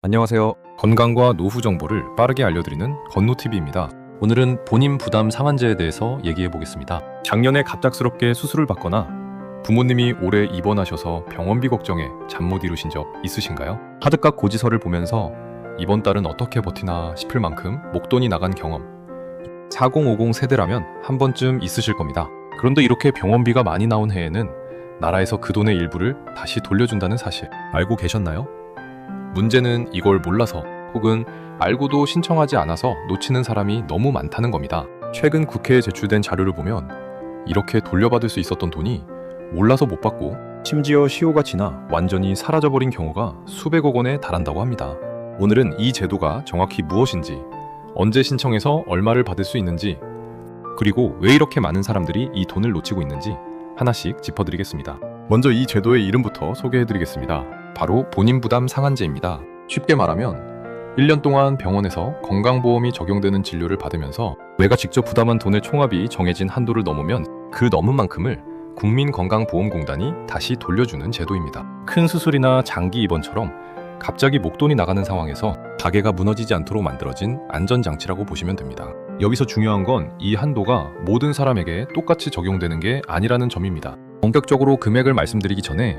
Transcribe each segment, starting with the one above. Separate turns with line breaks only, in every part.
안녕하세요. 건강과 노후 정보를 빠르게 알려드리는 건노TV입니다. 오늘은 본인 부담 상한제에 대해서 얘기해 보겠습니다. 작년에 갑작스럽게 수술을 받거나 부모님이 오래 입원하셔서 병원비 걱정에 잠 못 이루신 적 있으신가요? 카드값 고지서를 보면서 이번 달은 어떻게 버티나 싶을 만큼 목돈이 나간 경험 4050 세대라면 한 번쯤 있으실 겁니다. 그런데 이렇게 병원비가 많이 나온 해에는 나라에서 그 돈의 일부를 다시 돌려준다는 사실 알고 계셨나요? 문제는 이걸 몰라서 혹은 알고도 신청하지 않아서 놓치는 사람이 너무 많다는 겁니다. 최근 국회에 제출된 자료를 보면 이렇게 돌려받을 수 있었던 돈이 몰라서 못 받고 심지어 시효가 지나 완전히 사라져버린 경우가 수백억 원에 달한다고 합니다. 오늘은 이 제도가 정확히 무엇인지, 언제 신청해서 얼마를 받을 수 있는지, 그리고 왜 이렇게 많은 사람들이 이 돈을 놓치고 있는지 하나씩 짚어드리겠습니다. 먼저 이 제도의 이름부터 소개해드리겠습니다. 바로 본인 부담 상한제입니다. 쉽게 말하면 1년 동안 병원에서 건강보험이 적용되는 진료를 받으면서 내가 직접 부담한 돈의 총합이 정해진 한도를 넘으면 그 넘은 만큼을 국민건강보험공단이 다시 돌려주는 제도입니다. 큰 수술이나 장기 입원처럼 갑자기 목돈이 나가는 상황에서 가게가 무너지지 않도록 만들어진 안전장치라고 보시면 됩니다. 여기서 중요한 건 이 한도가 모든 사람에게 똑같이 적용되는 게 아니라는 점입니다. 본격적으로 금액을 말씀드리기 전에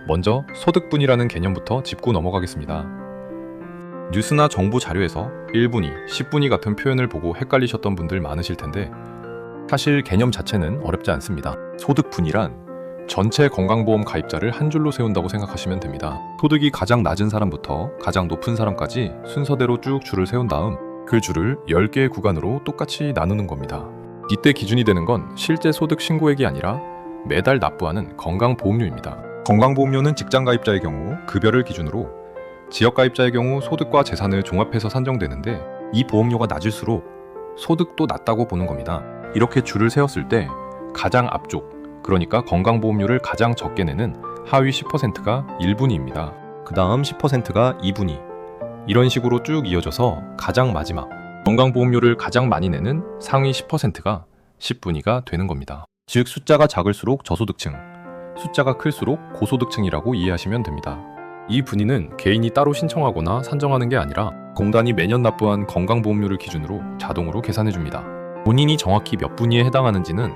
먼저 소득분이라는 개념부터 짚고 넘어가겠습니다. 뉴스나 정부 자료에서 1분위, 10분위 같은 표현을 보고 헷갈리셨던 분들 많으실 텐데 사실 개념 자체는 어렵지 않습니다. 소득분이란 전체 건강보험 가입자를 한 줄로 세운다고 생각하시면 됩니다. 소득이 가장 낮은 사람부터 가장 높은 사람까지 순서대로 쭉 줄을 세운 다음 그 줄을 10개의 구간으로 똑같이 나누는 겁니다. 이때 기준이 되는 건 실제 소득 신고액이 아니라 매달 납부하는 건강보험료입니다. 건강보험료는 직장가입자의 경우 급여를 기준으로, 지역가입자의 경우 소득과 재산을 종합해서 산정되는데 이 보험료가 낮을수록 소득도 낮다고 보는 겁니다. 이렇게 줄을 세웠을 때 가장 앞쪽, 그러니까 건강보험료를 가장 적게 내는 하위 10%가 1분위입니다. 그 다음 10%가 2분위, 이런 식으로 쭉 이어져서 가장 마지막, 건강보험료를 가장 많이 내는 상위 10%가 10분위가 되는 겁니다. 즉 숫자가 작을수록 저소득층, 숫자가 클수록 고소득층이라고 이해하시면 됩니다. 이 분위는 개인이 따로 신청하거나 산정하는 게 아니라 공단이 매년 납부한 건강보험료를 기준으로 자동으로 계산해줍니다. 본인이 정확히 몇 분위에 해당하는지는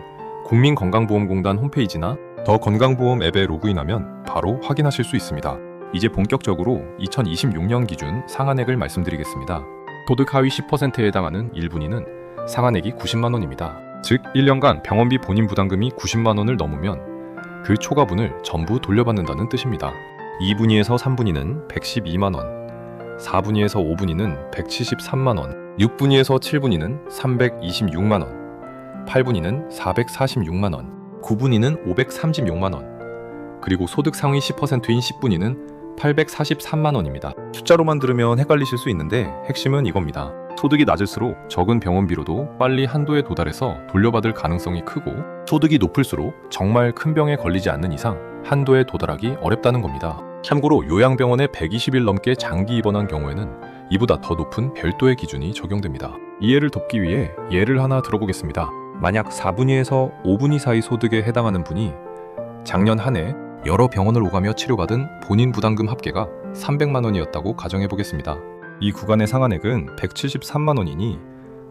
국민건강보험공단 홈페이지나 더 건강보험 앱에 로그인하면 바로 확인하실 수 있습니다. 이제 본격적으로 2026년 기준 상한액을 말씀드리겠습니다. 소득 하위 10%에 해당하는 1분위는 상한액이 90만 원입니다. 즉 1년간 병원비 본인 부담금이 90만 원을 넘으면 그 초과분을 전부 돌려받는다는 뜻입니다. 2분위에서 3분위는 112만 원, 4분위에서 5분위는 173만 원, 6분위에서 7분위는 326만 원, 8분위는 446만 원, 9분위는 536만 원, 그리고 소득 상위 10%인 10분위는 843만 원입니다. 숫자로만 들으면 헷갈리실 수 있는데 핵심은 이겁니다. 소득이 낮을수록 적은 병원비로도 빨리 한도에 도달해서 돌려받을 가능성이 크고, 소득이 높을수록 정말 큰 병에 걸리지 않는 이상 한도에 도달하기 어렵다는 겁니다. 참고로 요양병원에 120일 넘게 장기 입원한 경우에는 이보다 더 높은 별도의 기준이 적용됩니다. 이해를 돕기 위해 예를 하나 들어보겠습니다. 만약 4분위에서 5분위 사이 소득에 해당하는 분이 작년 한 해 여러 병원을 오가며 치료받은 본인 부담금 합계가 300만 원이었다고 가정해보겠습니다. 이 구간의 상한액은 173만 원이니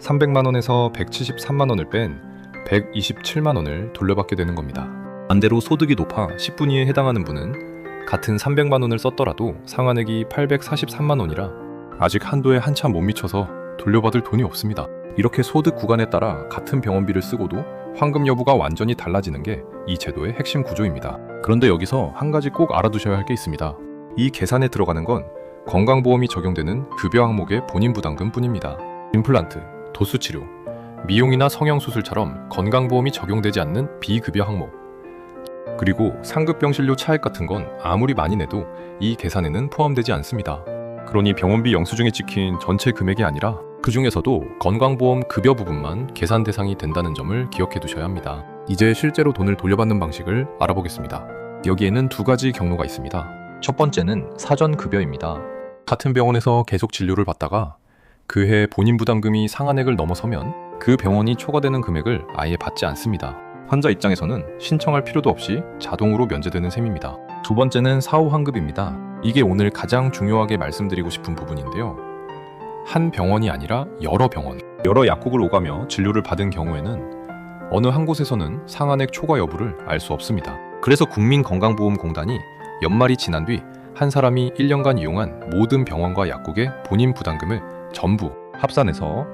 300만 원에서 173만 원을 뺀 127만 원을 돌려받게 되는 겁니다. 반대로 소득이 높아 10분위에 해당하는 분은 같은 300만 원을 썼더라도 상한액이 843만 원이라 아직 한도에 한참 못 미쳐서 돌려받을 돈이 없습니다. 이렇게 소득 구간에 따라 같은 병원비를 쓰고도 환급 여부가 완전히 달라지는 게 이 제도의 핵심 구조입니다. 그런데 여기서 한 가지 꼭 알아두셔야 할 게 있습니다. 이 계산에 들어가는 건 건강보험이 적용되는 급여 항목의 본인 부담금 뿐입니다. 임플란트, 도수치료, 미용이나 성형수술처럼 건강보험이 적용되지 않는 비급여 항목, 그리고 상급병실료 차액 같은 건 아무리 많이 내도 이 계산에는 포함되지 않습니다. 그러니 병원비 영수증에 찍힌 전체 금액이 아니라 그 중에서도 건강보험 급여 부분만 계산 대상이 된다는 점을 기억해 두셔야 합니다. 이제 실제로 돈을 돌려받는 방식을 알아보겠습니다. 여기에는 두 가지 경로가 있습니다. 첫 번째는 사전 급여입니다. 같은 병원에서 계속 진료를 받다가 그 해 본인 부담금이 상한액을 넘어서면 그 병원이 초과되는 금액을 아예 받지 않습니다. 환자 입장에서는 신청할 필요도 없이 자동으로 면제되는 셈입니다. 두 번째는 사후 환급입니다. 이게 오늘 가장 중요하게 말씀드리고 싶은 부분인데요. 한 병원이 아니라 여러 병원, 여러 약국을 오가며 진료를 받은 경우에는 어느 한 곳에서는 상한액 초과 여부를 알 수 없습니다. 그래서 국민건강보험공단이 연말이 지난 뒤 한 사람이 1년간 이용한 모든 병원과 약국의 본인 부담금을 전부 합산해서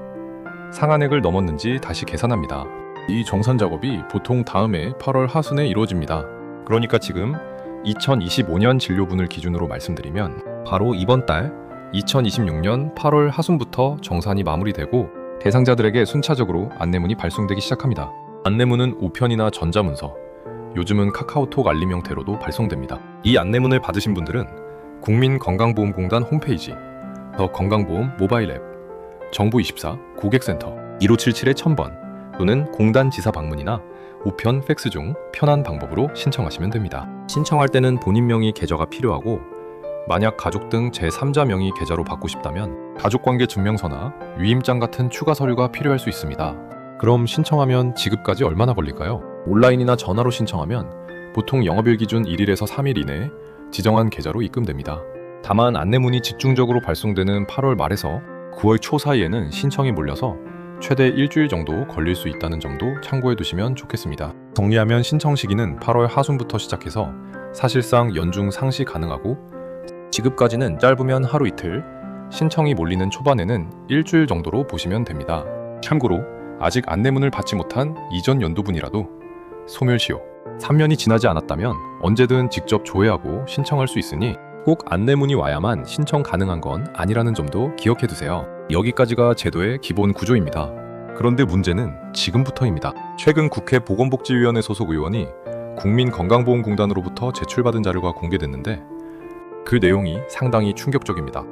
상한액을 넘었는지 다시 계산합니다. 이 정산 작업이 보통 다음해 8월 하순에 이루어집니다. 그러니까 지금 2025년 진료분을 기준으로 말씀드리면 바로 이번 달 2026년 8월 하순부터 정산이 마무리되고 대상자들에게 순차적으로 안내문이 발송되기 시작합니다. 안내문은 우편이나 전자문서, 요즘은 카카오톡 알림 형태로도 발송됩니다. 이 안내문을 받으신 분들은 국민건강보험공단 홈페이지, 더 건강보험 모바일 앱, 정부24 고객센터 1577-1000번 또는 공단 지사 방문이나 우편, 팩스 중 편한 방법으로 신청하시면 됩니다. 신청할 때는 본인 명의 계좌가 필요하고 만약 가족 등 제3자 명의 계좌로 받고 싶다면 가족관계 증명서나 위임장 같은 추가 서류가 필요할 수 있습니다. 그럼 신청하면 지급까지 얼마나 걸릴까요? 온라인이나 전화로 신청하면 보통 영업일 기준 1일에서 3일 이내에 지정한 계좌로 입금됩니다. 다만 안내문이 집중적으로 발송되는 8월 말에서 9월 초 사이에는 신청이 몰려서 최대 일주일 정도 걸릴 수 있다는 점도 참고해 두시면 좋겠습니다. 정리하면 신청 시기는 8월 하순부터 시작해서 사실상 연중 상시 가능하고 지급까지는 짧으면 하루 이틀, 신청이 몰리는 초반에는 일주일 정도로 보시면 됩니다. 참고로 아직 안내문을 받지 못한 이전 연도분이라도 소멸시효 3년이 지나지 않았다면 언제든 직접 조회하고 신청할 수 있으니 꼭 안내문이 와야만 신청 가능한 건 아니라는 점도 기억해 두세요. 여기까지가 제도의 기본 구조입니다. 그런데 문제는 지금부터입니다. 최근 국회 보건복지위원회 소속 의원이 국민건강보험공단으로부터 제출받은 자료가 공개됐는데 그 내용이 상당히 충격적입니다.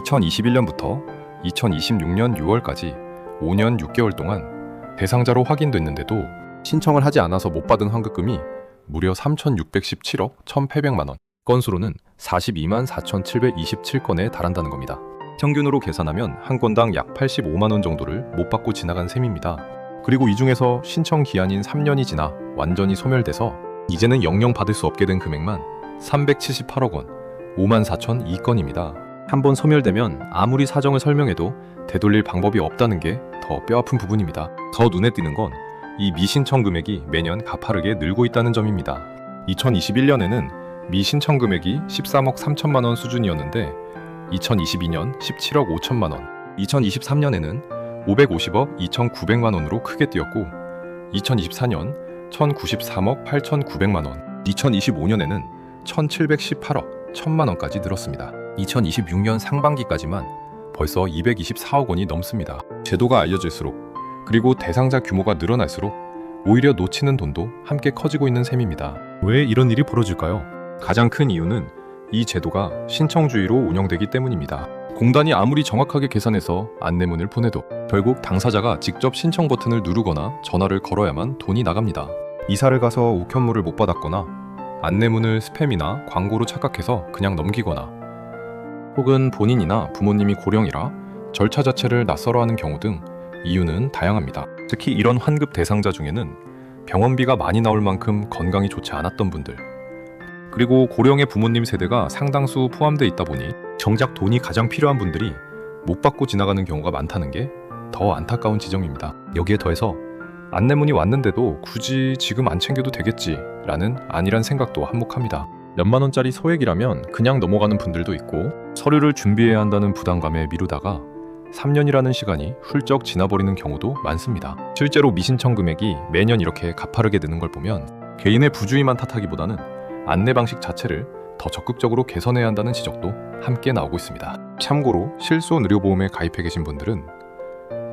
2021년부터 2026년 6월까지 5년 6개월 동안 대상자로 확인됐는데도 신청을 하지 않아서 못 받은 환급금이 무려 3,617억 1,800만 원, 건수로는 42만 4,727건에 달한다는 겁니다. 평균으로 계산하면 한 건당 약 85만 원 정도를 못 받고 지나간 셈입니다. 그리고 이 중에서 신청 기한인 3년이 지나 완전히 소멸돼서 이제는 영영 받을 수 없게 된 금액만 378억 원, 5만 4,002건입니다. 한번 소멸되면 아무리 사정을 설명해도 되돌릴 방법이 없다는 게 더 뼈아픈 부분입니다. 더 눈에 띄는 건 이 미신청 금액이 매년 가파르게 늘고 있다는 점입니다. 2021년에는 미신청 금액이 13억 3천만 원 수준이었는데 2022년 17억 5천만 원, 2023년에는 550억 2,900만 원으로 크게 뛰었고 2024년 1,093억 8,900만 원, 2025년에는 1,718억 1,000만 원까지 늘었습니다. 2026년 상반기까지만 벌써 224억 원이 넘습니다. 제도가 알려질수록 그리고 대상자 규모가 늘어날수록 오히려 놓치는 돈도 함께 커지고 있는 셈입니다. 왜 이런 일이 벌어질까요? 가장 큰 이유는 이 제도가 신청주의로 운영되기 때문입니다. 공단이 아무리 정확하게 계산해서 안내문을 보내도 결국 당사자가 직접 신청 버튼을 누르거나 전화를 걸어야만 돈이 나갑니다. 이사를 가서 우편물을 못 받았거나 안내문을 스팸이나 광고로 착각해서 그냥 넘기거나 혹은 본인이나 부모님이 고령이라 절차 자체를 낯설어하는 경우 등 이유는 다양합니다. 특히 이런 환급 대상자 중에는 병원비가 많이 나올 만큼 건강이 좋지 않았던 분들, 그리고 고령의 부모님 세대가 상당수 포함되어 있다 보니 정작 돈이 가장 필요한 분들이 못 받고 지나가는 경우가 많다는 게 더 안타까운 지점입니다. 여기에 더해서 안내문이 왔는데도 굳이 지금 안 챙겨도 되겠지라는 안일한 생각도 한몫합니다. 몇만 원짜리 소액이라면 그냥 넘어가는 분들도 있고 서류를 준비해야 한다는 부담감에 미루다가 3년이라는 시간이 훌쩍 지나버리는 경우도 많습니다. 실제로 미신청 금액이 매년 이렇게 가파르게 느는 걸 보면 개인의 부주의만 탓하기보다는 안내 방식 자체를 더 적극적으로 개선해야 한다는 지적도 함께 나오고 있습니다. 참고로 실손 의료보험에 가입해 계신 분들은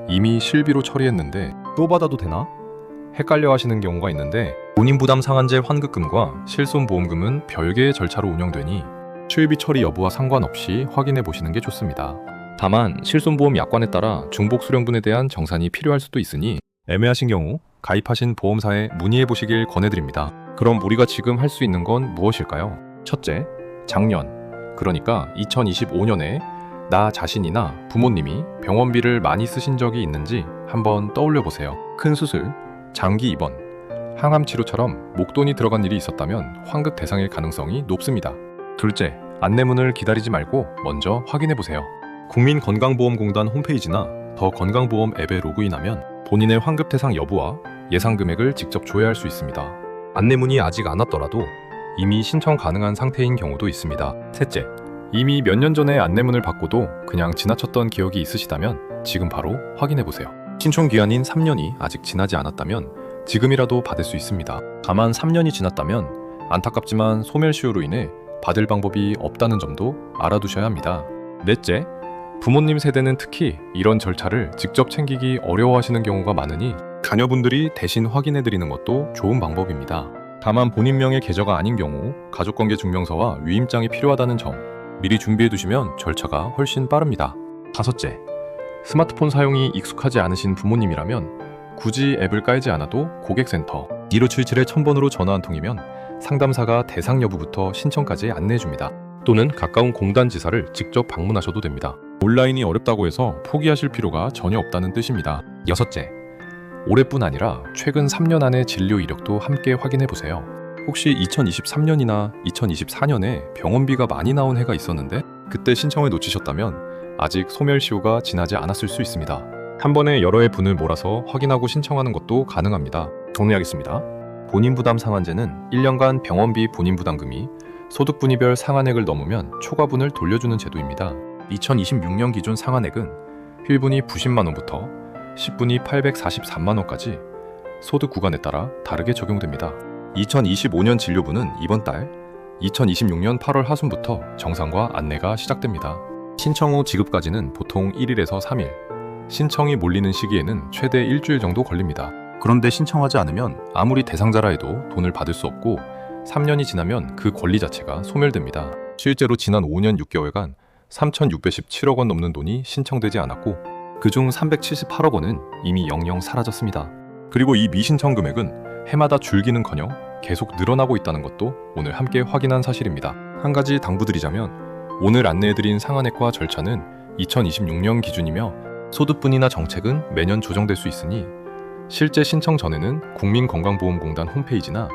이미 실비로 처리했는데 또 받아도 되나? 헷갈려 하시는 경우가 있는데 본인 부담 상한제 환급금과 실손보험금은 별개의 절차로 운영되니 실비 처리 여부와 상관없이 확인해 보시는 게 좋습니다. 다만 실손보험 약관에 따라 중복 수령분에 대한 정산이 필요할 수도 있으니 애매하신 경우 가입하신 보험사에 문의해 보시길 권해드립니다. 그럼 우리가 지금 할 수 있는 건 무엇일까요? 첫째, 작년, 그러니까 2025년에 나 자신이나 부모님이 병원비를 많이 쓰신 적이 있는지 한번 떠올려 보세요. 큰 수술, 장기 입원, 항암 치료처럼 목돈이 들어간 일이 있었다면 환급 대상일 가능성이 높습니다. 둘째, 안내문을 기다리지 말고 먼저 확인해 보세요. 국민건강보험공단 홈페이지나 더 건강보험 앱에 로그인하면 본인의 환급 대상 여부와 예상 금액을 직접 조회할 수 있습니다. 안내문이 아직 안 왔더라도 이미 신청 가능한 상태인 경우도 있습니다. 셋째, 이미 몇 년 전에 안내문을 받고도 그냥 지나쳤던 기억이 있으시다면 지금 바로 확인해 보세요. 신청 기한인 3년이 아직 지나지 않았다면 지금이라도 받을 수 있습니다. 다만 3년이 지났다면 안타깝지만 소멸시효로 인해 받을 방법이 없다는 점도 알아두셔야 합니다. 넷째, 부모님 세대는 특히 이런 절차를 직접 챙기기 어려워하시는 경우가 많으니 자녀분들이 대신 확인해 드리는 것도 좋은 방법입니다. 다만 본인명의 계좌가 아닌 경우 가족관계 증명서와 위임장이 필요하다는 점 미리 준비해 두시면 절차가 훨씬 빠릅니다. 다섯째, 스마트폰 사용이 익숙하지 않으신 부모님이라면 굳이 앱을 깔지 않아도 고객센터 1577-1000번으로 전화 한 통이면 상담사가 대상 여부부터 신청까지 안내해 줍니다. 또는 가까운 공단지사를 직접 방문하셔도 됩니다. 온라인이 어렵다고 해서 포기하실 필요가 전혀 없다는 뜻입니다. 여섯째, 올해뿐 아니라 최근 3년 안의 진료 이력도 함께 확인해 보세요. 혹시 2023년이나 2024년에 병원비가 많이 나온 해가 있었는데 그때 신청을 놓치셨다면 아직 소멸시효가 지나지 않았을 수 있습니다. 한 번에 여러 해 분을 몰아서 확인하고 신청하는 것도 가능합니다. 정리하겠습니다. 본인부담 상한제는 1년간 병원비 본인부담금이 소득분위별 상한액을 넘으면 초과분을 돌려주는 제도입니다. 2026년 기준 상한액은 1분이 90만 원부터 10분이 843만 원까지 소득 구간에 따라 다르게 적용됩니다. 2025년 진료분은 이번 달 2026년 8월 하순부터 정산과 안내가 시작됩니다. 신청 후 지급까지는 보통 1일에서 3일, 신청이 몰리는 시기에는 최대 일주일 정도 걸립니다. 그런데 신청하지 않으면 아무리 대상자라 해도 돈을 받을 수 없고 3년이 지나면 그 권리 자체가 소멸됩니다. 실제로 지난 5년 6개월간 3,617억 원 넘는 돈이 신청되지 않았고 그중 378억 원은 이미 영영 사라졌습니다. 그리고 이 미신청 금액은 해마다 줄기는커녕 계속 늘어나고 있다는 것도 오늘 함께 확인한 사실입니다. 한 가지 당부드리자면 오늘 안내해드린 상한액과 절차는 2026년 기준이며 소득분이나 정책은 매년 조정될 수 있으니 실제 신청 전에는 국민건강보험공단 홈페이지나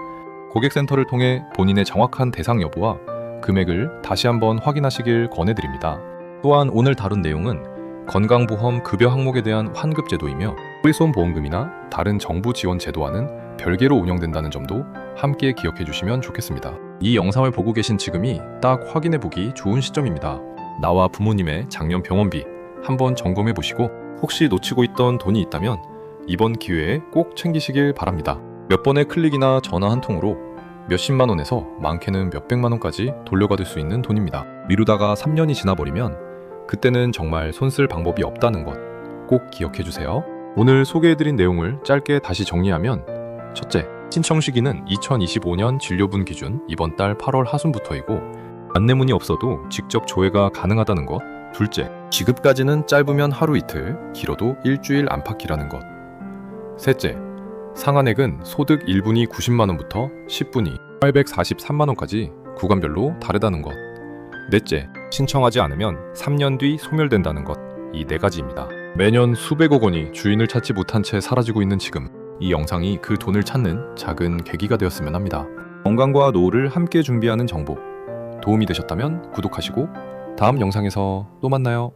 고객센터를 통해 본인의 정확한 대상 여부와 금액을 다시 한번 확인하시길 권해드립니다. 또한 오늘 다룬 내용은 건강보험 급여 항목에 대한 환급제도이며 소리손보험금이나 다른 정부 지원 제도와는 별개로 운영된다는 점도 함께 기억해 주시면 좋겠습니다. 이 영상을 보고 계신 지금이 딱 확인해 보기 좋은 시점입니다. 나와 부모님의 작년 병원비 한번 점검해 보시고 혹시 놓치고 있던 돈이 있다면 이번 기회에 꼭 챙기시길 바랍니다. 몇 번의 클릭이나 전화 한 통으로 몇십만 원에서 많게는 몇백만 원까지 돌려받을 수 있는 돈입니다. 미루다가 3년이 지나버리면 그때는 정말 손쓸 방법이 없다는 것 꼭 기억해 주세요. 오늘 소개해드린 내용을 짧게 다시 정리하면 첫째, 신청 시기는 2025년 진료분 기준 이번 달 8월 하순부터이고 안내문이 없어도 직접 조회가 가능하다는 것. 둘째, 지급까지는 짧으면 하루 이틀, 길어도 일주일 안팎이라는 것. 셋째, 상한액은 소득 1분이 90만 원부터 10분이 843만 원까지 구간별로 다르다는 것. 넷째, 신청하지 않으면 3년 뒤 소멸된다는 것. 이 네 가지입니다. 매년 수백억 원이 주인을 찾지 못한 채 사라지고 있는 지금, 이 영상이 그 돈을 찾는 작은 계기가 되었으면 합니다. 건강과 노후를 함께 준비하는 정보 도움이 되셨다면 구독하시고 다음 영상에서 또 만나요.